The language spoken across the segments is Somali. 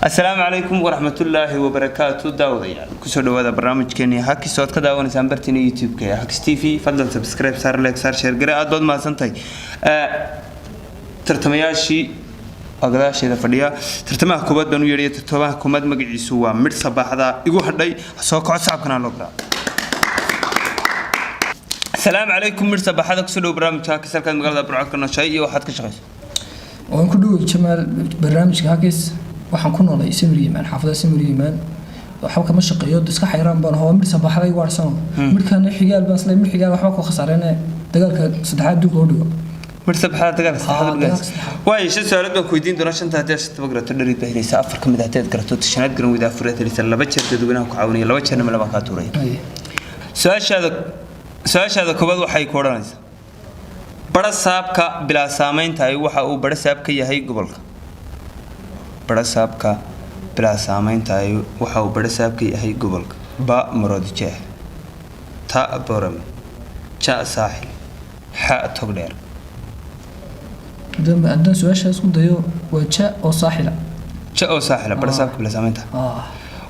السلام عليكم ورحمة الله وبركاته داوديا كسر هذا برنامج كني هاكي صوت كذا وانا سامبرتني يوتيوب كي هاكس تي في فضل سبسكرايب صار لايك صار شير قرأ أدود ما سنتي ترتمياشي أقداش إذا فديا ترتمه كوباد بنو يري ترتمه كوماد مجلس سوا مر صباح هذا يقول حداي سوق عصاب كنا لقرا السلام عليكم مر صباح هذا كسر برنامج هاكي صار كان مقالة برعك كنا شيء واحد كشخص وأنا كله جمال برنامج هاكيس waxaan ku noolay Soomaaliyeed xaafada Soomaaliyeed waxa ka mashaqeeyo dadka xayraan baan hoo mid sabaxday waarsan midkan xigaal baan isla mid xigaal waxba ku khasaareena dagaalka saddexaad dib loo dhigo mid sabaxda dagaalka saddexaad way su'aalaad baan ku weydiin doonaa shanta hadii aad tabagrato dharid baahaysa afar kamid ah teed garato tashanaad garan wada afraad lisan laba jeer dadweynaha ku caawinaya laba jeerna laba ka tuuray su'aashaada koobaad waxay ku oranaysaa bara saabka bila saameynta ay waxa uu bara saabka yahay gobolka برسابك بلا سامين تاي وحاو برسابك يهي قبلك با مراد جاه تا برم جاء ساحل حاء تقدير عندنا سؤال شاسكو دايو وجاء أو ساحلة جاء أو ساحلة برسابك بلا سامين تا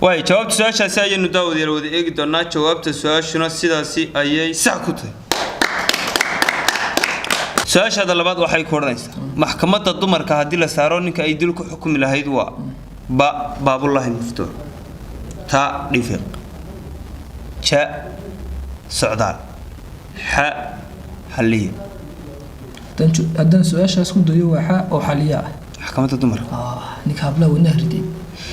واي جوابت سؤال شاسي أي نداو ديال ودي إيق دونا جوابت سؤال شنو سيداسي أيي ساكوتي سؤال هذا لبعض وحي كورنيس محكمة الضمر كهدي لسارون كأيدلك حكم لهيد وا باب الله المفتوح تا رفيق شاء سعدان حاء حلية عندنا سؤال شاسكو ديو حاء أو حلية محكمة الضمر نكابلا والنهر دي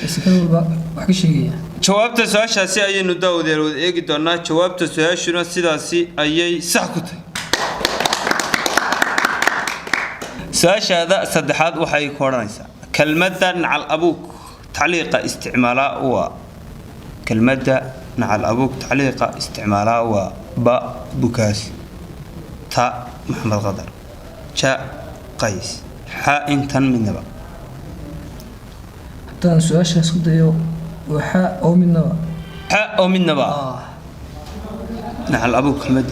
بس كانوا وحكي شيء جوابت سؤال شاسي أي نداو ديرو إيجي دونا جوابت سؤال شنو سيداسي أي ساكوتي سؤال هذا صدحات وحي كورنيسا كلمة نعل أبوك تعليق استعمالها و كلمة نعل أبوك تعليق استعمالها و با بكاس تا محمد غدر شاء قيس حاء تن من نبا حتى سؤال شاسكو وحاء أو من نبا حاء أو من نبا نعل أبوك كلمة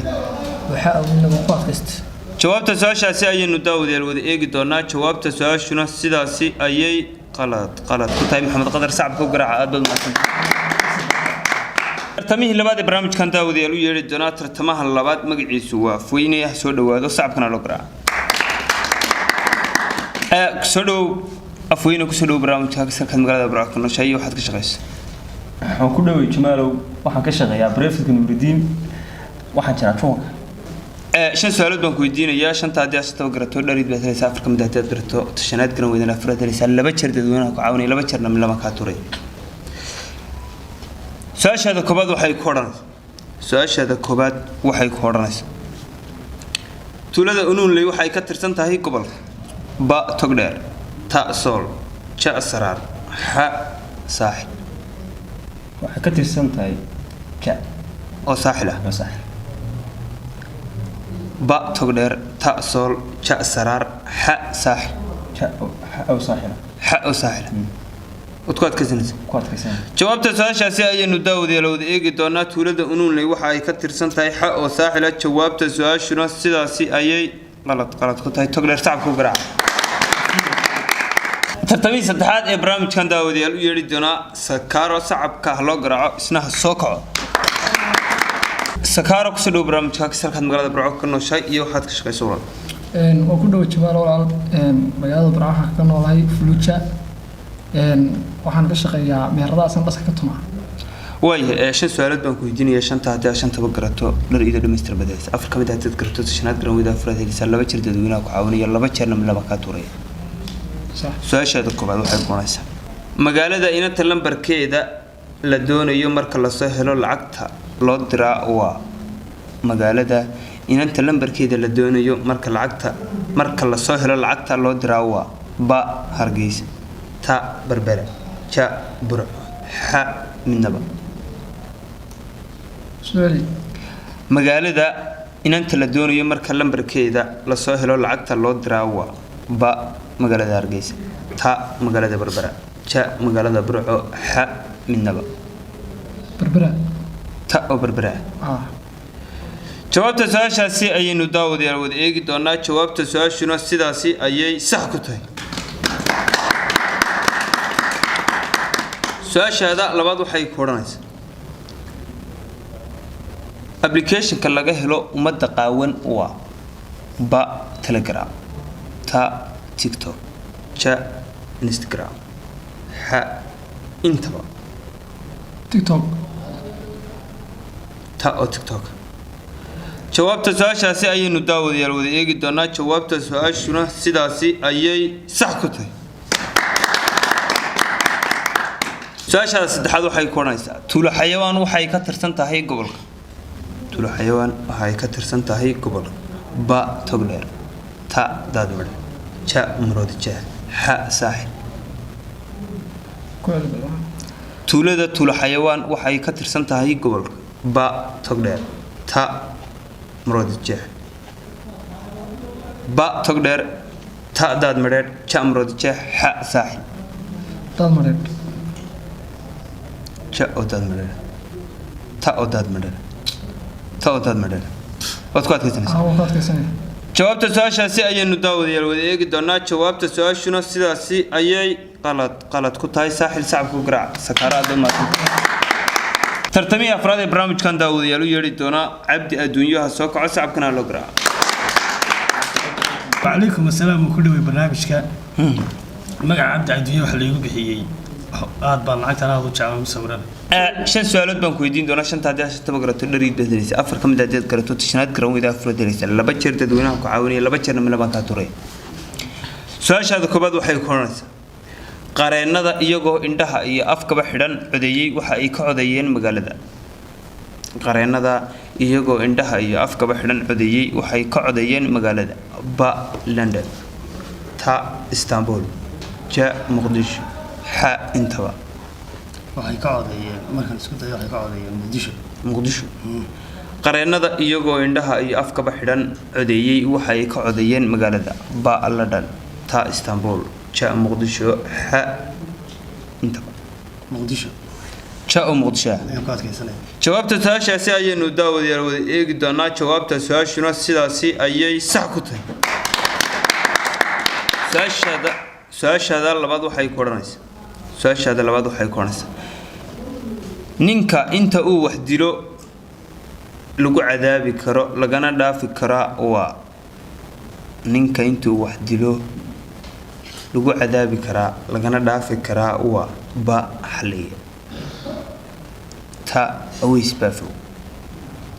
وحاء أو من نبا قاقست جوابت سؤال شاسي أي نداو ديال ودي إيجي دونا جوابت سؤال شنو سيداسي أي غلط كتاي محمد قدر صعب كوقرع أدل مثلا ترتميه اللي بعد برامج كان داو ديالو يريد دونا ترتمها اللي بعد مقعي سوا فويني يحسو دوادو صعب كنا لقرع كسودو أفوينو كسودو برامج كاكسر كان مقالة برامج كنا شيء واحد كشغيس وكله جماله واحد كشغيا بريفت كنوردين واحد شناتون شن سؤال بدون كويدين يا شن تادي أستوى قرطو دريد بثلاث سافر كم دهتات قرطو تشنات كنا ويدنا فرد لسه لبشر تدوينها كعاوني لبشرنا من لما كاتوري سؤال هذا كوباد وحي كورنس سؤال هذا كوباد وحي كورنس تولد أنون لي وحي كتر سنتها هي قبل با تقدر تا صول شاء سرار حاء ساحل وحي كتر سنتها كا أو ساحلة أو ساحل با تقدر تا صول شاء سرار حاء ساحل أو ساحلة حاء أو ساحل وتقعد كزنز جوابت سؤال شاسي أي نداو ديالو إيجي دونا تولد أنون لي وحاي كتر سنتها حاء أو ساحلة جوابت سؤال شنو سيداسي أي غلط كنت هاي تقدر تعب كوبرع ترتمي صدحات برامج كان داو ديالو يريد دونا سكارو صعب كهلو قرعو اسمها سوكو سكارو كسلو برامج كاكسر كان مقالة برعو كنو شيء iyo waxaad ka shaqeyso walaal oo ku dhaw jamaal walaal magaalada Baraaxa ka noolahay Fuluja waxaan ka shaqeeyaa meheradaasna dhaska ka tuma way shan su'aalood baan ku weydiinaya shanta hadii shanta bagarato dhar ida dhameystir badays afar kamid ah dad garato shanaad garan wada afraad helisa laba jeer dadweynaha ku caawinaya laba jeerna laba ka tuuray صح su'aashaada koobaad waxay qoonaysaa magaalada inta lambarkeeda la doonayo marka la soo helo lacagta loo diraa waa magaalada inta lambarkeeda la doonayo marka la soo helo lacagta loo diraa waa ba Hargeysa ta Berbera ja Burco ha Minaba سؤالي magaalada inta la doonayo marka lambarkeeda la soo helo lacagta loo diraa waa ba magaalada Hargeysa ta magaalada Berbera ja magaalada Burco ha Minaba بربرة تا أو بربرة جوابت سؤال شاسي أي نداود يا ود إيجي دونا جوابت سؤال شنو سيداسي أي صح كتاي su-aashaada labaad waxay ku odhanaysaa applicationka laga helo ummadda qaawan waa ba telegram ta tiktok ja instagram ha intaba tiktok ta oo tiktok jawaabta su-aashaasi ayaynu daawadayaal wada eegi doonaa jawaabta su-aashuna sidaasi ayay sax ku tahay su-aashaada saddexaad waxay ku odhanaysaa tuulo xayawaan waxay ka tirsan tahay gobolka tuulo xayawaan waxay ka tirsan tahay gobolka ba togdheer ta daadmadhe ja maroodi jah ha saaxil tuulada tuulo xayawaan waxay ka tirsan tahay gobolka ba togdheer ta maroodi jah ba togdheer ta daadmadheer ja maroodi jah ha saaxil daadmadheer ja oo daadmadheer ta oo daadmadheer ta oo daadmadheer waad ku adkaysanaysaa jawaabta su-aashaasi ayaynu daawadayaal wada eegi doonaa jawaabta su-aashuna sidaasi ayay qalad ku tahay saaxil sacabku garaac sakaaraada maatan tartamihii afraad ee barnaamijkan daawadayaal u yeedhi doonaa cabdi adduunyaha soo kaco sacabkana loo garaaco وعليكم السلام وكل برنامجك مقع عبد عدوية وحلي يبحيي aad baan lacagtan aad u jeclaan musawirada shan su'aalood baan ku weydiin doonaa shanta haddii aad garato dhariid bedelaysa afar ka mid ah haddii garato tishanaad garan weyda afar bedelaysa laba jeer dadweynaha ku caawinaya laba jeerna meel baan ka turay su'aashaada koobaad waxay ku oranaysaa qareennada iyagoo indhaha iyo afkaba xidhan codeeyay waxa ay ka codeeyeen magaalada qareennada iyagoo indhaha iyo afkaba xidhan codeeyay waxay ka codeeyeen magaalada ba London ta Istanbul ja Muqdisho ha intaba waxay ka codeeyeen markan isku dayo waxay ka codeeyeen Muqdisho qareennada iyagoo indhaha iyo afkaba xidhan codeeyay waxay ka codeeyeen magaalada ba London ta Istanbul ja Muqdisho ha intaba Muqdisho ja Muqdisho jawaabta su-aashaasi ayaynu daawadayaal wada eegi doonaa jawaabta su-aashuna sidaasi ayay sax ku tahay su-aashaada labaad waxay ku odhanaysaa ninka inta uu wax dilo lagu cadaabi karo lagana dhaafi karaa waa ninka inta uu wax dilo lagu cadaabi karaa lagana dhaafi karaa waa ba xaliya ta aways bafo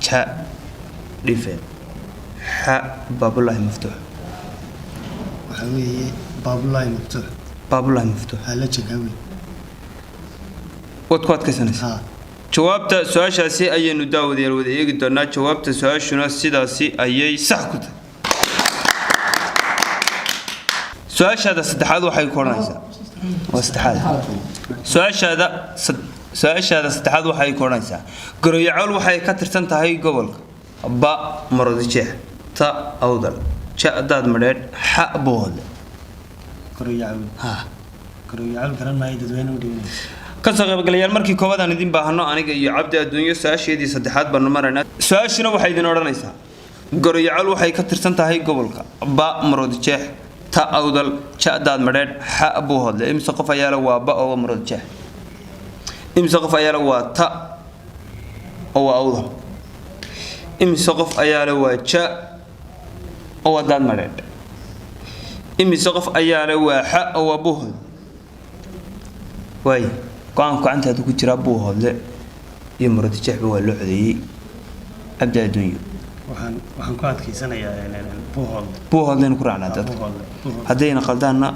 ja dhifen ha baabulahi maftuux waxa weeye baabulahi maftuux hala jagawi wad ku adkaysanaysaa jawaabta su-aashaasi ayaynu daawadayaal wada eegi doonaa jawaabta su-aashuna sidaasi ayay sax ku tahay su-aashaada saddexaad waxay ku odhanaysaa waa saddexaad su-aashaada saddexaad waxay ku odhanaysaa garoyacool waxay ka tirsan tahay gobolka ba maroodijeex ta awdal ja daadmadheedh xa boode garoyacool garan maayo dadweyne u dhibanaysa kasoo qaybgalayaal markii koowaad aan idin baahno aniga iyo cabdi adduunyo su-aasheedii saddexaad baanu maraynaa su-aashuna waxay idin odhanaysaa garoyacool waxay ka tirsan tahay gobolka ba maroodijeex ta awdal ja daadmadheedh xa boode imse qof ayaa la waa ba oo maroodijeex imse qof ayaa la waa ta oo awdal imse qof ayaa la waa ja oo daadmadheedh imse qof ayaa la waa xa oo boode waay go-aanku gacantaada ku jira buuhoodle iyo maroodijeexba waa loo codeeyey cabdi adduunyo waxaan ku adkaysanayaa buuhoodleynu ku raacnaa dadka haddayna qaldaanna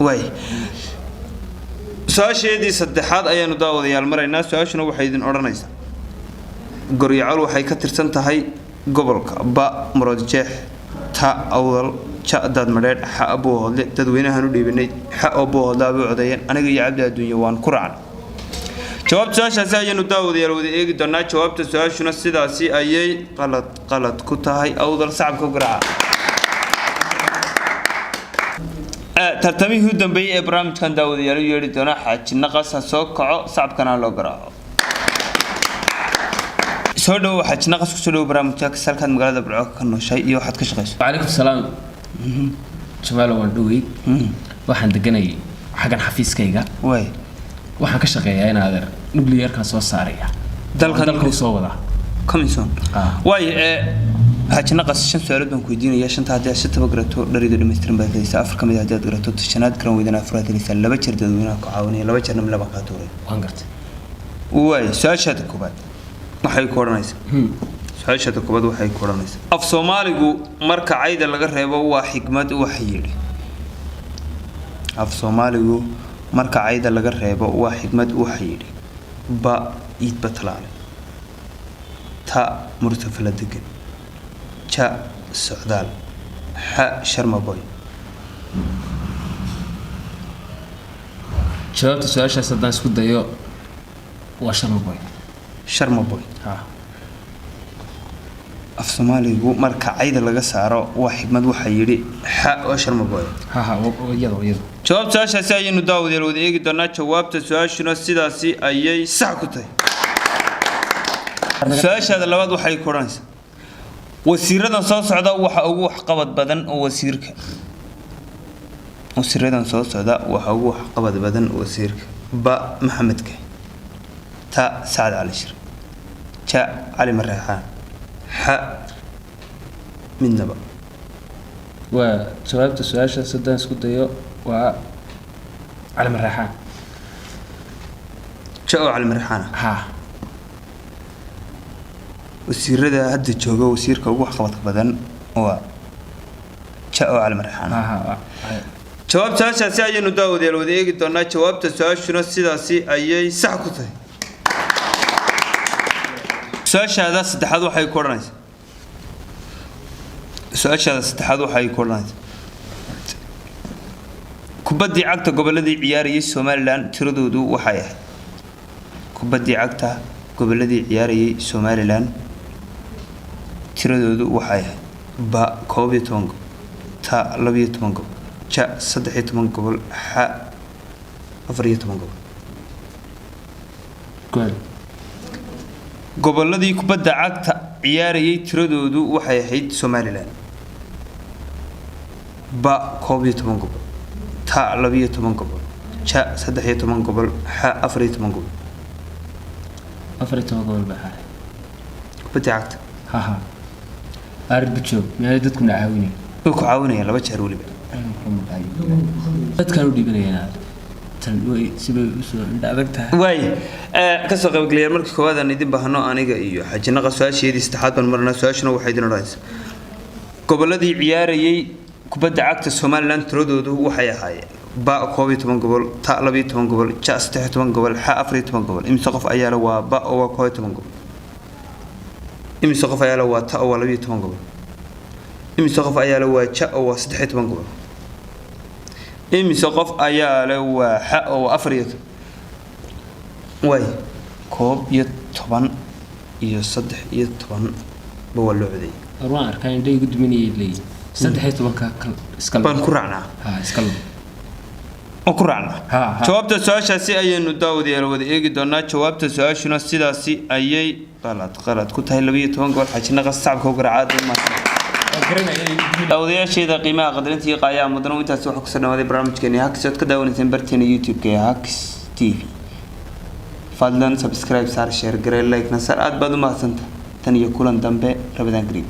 waay su-aasheedii saddexaad ayaanu daawadayaal maraynaa su-aashuna waxay idin odhanaysaa goryacool waxay ka tirsan tahay gobolka ba maroodijeex ta awdal ja daadmadheedh xa buuhoodle dadweynahan u dhiibinay xa oo buuhoodle abay codeeyeen aniga iyo cabdi adduunyo waan ku raacnay jawaabta su-aashaasi ayaynu daawadayaal wada eegi doonaa jawaabta su-aashuna sidaasi ayay qalad ku tahay awdal sacabka garaaca tartamihii u dambeeyey ee barnaamijkan daawadayaal u yeedhi doonaa xaaji naqas ha soo kaco sacabkana loo garaaco soo dhawo xaaji naqas kusoo dhawo barnaamijka kasalkaad magaalada burco ka nooshahay iyo waxaad ka shaqayso وعليكم السلام جمال وندوي waxaan deganay xagan xafiiskayga way waxaan ka shaqeeyaa in adeer nuclearkan soo saaraya dalka soo wada commission way hajna qasashan su'aalo baan ku weydiinaya shanta haddii aad taba garato dharido dhameystiran baad helaysaa afar kamid haddii aad garato shanaad garan weydana afraad helaysaa laba jeer dadweynaha ku caawinaya laba jeerna laba ka tuuray waan gartay way su'aashaada koobaad waxay ku oranaysaa su'aashaada koobaad waxay ku oranaysaa af Soomaaligu marka cayda laga reebo waa xigmad wax yiri af Soomaaligu marka cayda laga reebo waa xigmad wax yiri ba iid batlaale ta murtafala degan ja socdaal ha sharma boy jawaabta su'aashaas haddaan isku dayo waa sharma boy af Soomaaligu marka cayda laga saaro waa xigmad waxa yiri ha oo sharma boy iyada jawaabta su'aashaasi ayaynu daawadayaal wada eegi doonaa jawaabta su'aashuna sidaasi ayay sax ku tahay su'aashaada labaad waxay ku oranaysaa wasiiradan soo socda waxa ugu waxqabad badan oo wasiirka wasiiradan soo socda waxa ugu waxqabad badan wasiirka ba maxamedka ta saad cali shir ja cali marreexaan ha midnaba waa jawaabta su'aashaas haddaan isku dayo waa cali marreexaan ja oo cali marreexaan wasiirada hadda jooga wasiirka ugu waxqabadka badan waa ja oo cali marreexaan jawaabta su'aashaasi ayaynu daawadayaal wada eegi doonaa jawaabta su'aashuna sidaasi ayay sax ku tahay su'aashaada saddexaad waxay ku oranaysaa kubaddii cagta goboladii ciyaarayay Somaliland tiradoodu waxay ahayd kubaddii cagta goboladii ciyaarayay Somaliland tiradoodu waxay ahayd ba 12 gobol ta 12 gobol ja 13 gobol ha 14 gobol goboladii kubadda cagta ciyaarayay tiradoodu waxay ahayd Somaliland ba 12 gobol ta 12 gobol ja 13 gobol ha 14 gobol 14 gobol baa kubadda cagta arbijo meel dadku caawinay ku caawinaya laba jeer waliba dadkan u dhibanayaan tan way sibay u soo indhaagtahay way ka soo qaybgalay markii koowaad aan idin baahno aniga iyo xajina qaswaasheedii saddexaad baan marnaa su'aashuna waxay idin oranaysaa goboladii ciyaarayay kubadda cagta Somaliland tiradoodu waxay ahaayeen ba 12 gobol ta 12 gobol ja 13 gobol ha 14 gobol imisa qof ayaa la waa ba oo 12 gobol imisa qof ayaa la waa ta oo 12 gobol imisa qof ayaa la waa ja oo 13 gobol imisa qof ayaa la waa ha oo 14 way koob iyo 10 iyo 13 ba waa loo coday waan arkaa in dhaygu duminayay leeyahay 13 ka iska baan ku raacnaa iska oo ku raacnaa jawaabta su'aashaasi ayaynu daawadayaal wada eegi doonaa jawaabta su'aashuna sidaasi ayay qalad ku tahay 12 gobol xajina qasabka u garaacay ma daawadayaasheeda qiimaha qadarintii qaayaa mudana intaas waxa ku soo dhawaaday barnaamijkeena Hacks ka daawanaysan barteena YouTube-ka Hacks TV fadlan subscribe share garee like nasar aad baad u mahadsantahay tan iyo kulan dambe Ramadan Kareem